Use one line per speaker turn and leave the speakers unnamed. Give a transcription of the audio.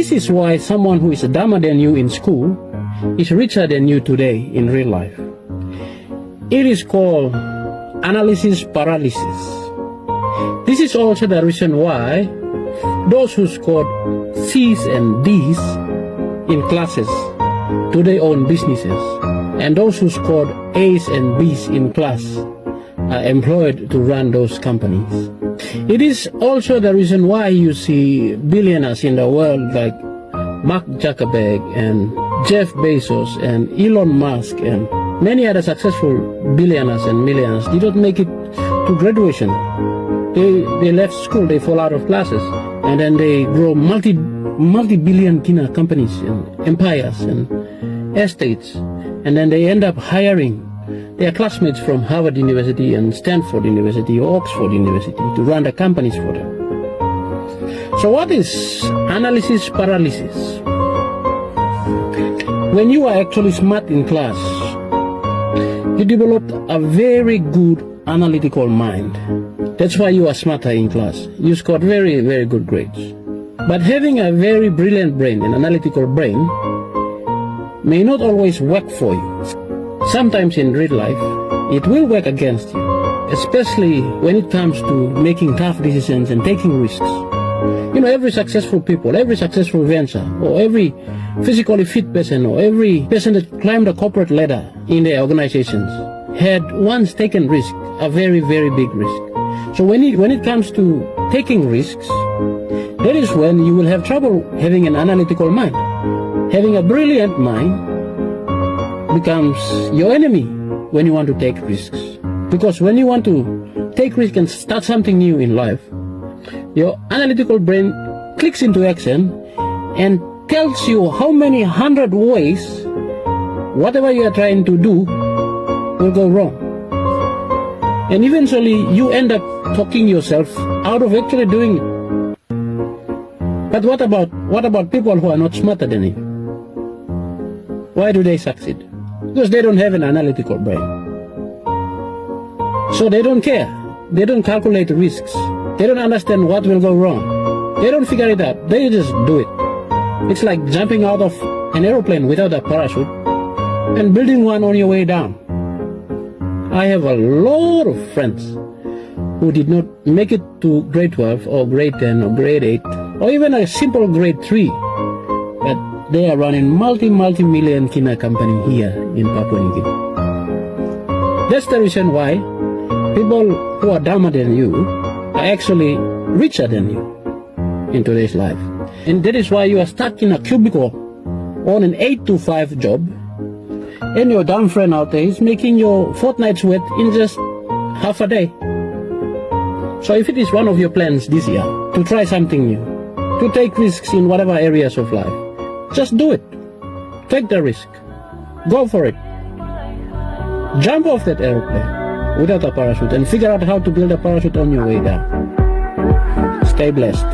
this is why someone who is dumber than you in school is richer than you today in real life. It is called analysis paralysis. This is also the reason why those who scored C's and D's in classes today own businesses, and those who scored A's and B's in class are employed to run those companies. It is also the reason why you see billionaires in the world like Mark Zuckerberg and Jeff Bezos and Elon Musk and many other successful billionaires and millionaires did not make it to graduation. They left school, they fall out of classes, and then they grow multi-billion companies and empires and estates, and then they end up hiring their classmates from Harvard University and Stanford University or Oxford University to run the companies for them. So what is analysis paralysis? When you are actually smart in class, you develop a very good analytical mind. That's why you are smarter in class. You scored very, very good grades. But having a very brilliant brain, an analytical brain, may not always work for you. Sometimes in real life, it will work against you, especially when it comes to making tough decisions and taking risks. You know, every successful people, every successful venture, or every physically fit person, or every person that climbed the corporate ladder in their organizations had once taken risk, a very, very big risk. So when it comes to taking risks, that is when you will have trouble having an analytical mind. Having a brilliant mind becomes your enemy when you want to take risks. Because when you want to take risks and start something new in life, your analytical brain clicks into action and tells you how many 100 ways whatever you are trying to do will go wrong. And eventually you end up talking yourself out of actually doing it. But what about people who are not smarter than you? Why do they succeed? Because they don't have an analytical brain. So they don't care. They don't calculate risks. They don't understand what will go wrong. They don't figure it out. They just do it. It's like jumping out of an aeroplane without a parachute and building one on your way down. I have a lot of friends who did not make it to grade 12 or grade 10 or grade 8 or even a simple grade 3, but they are running multi-million company here in Papua New Guinea. That's the reason why people who are dumber than you are actually richer than you in today's life. And that is why you are stuck in a cubicle on an 8-to-5 job, and your dumb friend out there is making your fortnight's worth in just half a day. So if it is one of your plans this year to try something new, to take risks in whatever areas of life, just do it. Take the risk. Go for it. Jump off that aeroplane without a parachute and figure out how to build a parachute on your way down. Stay blessed.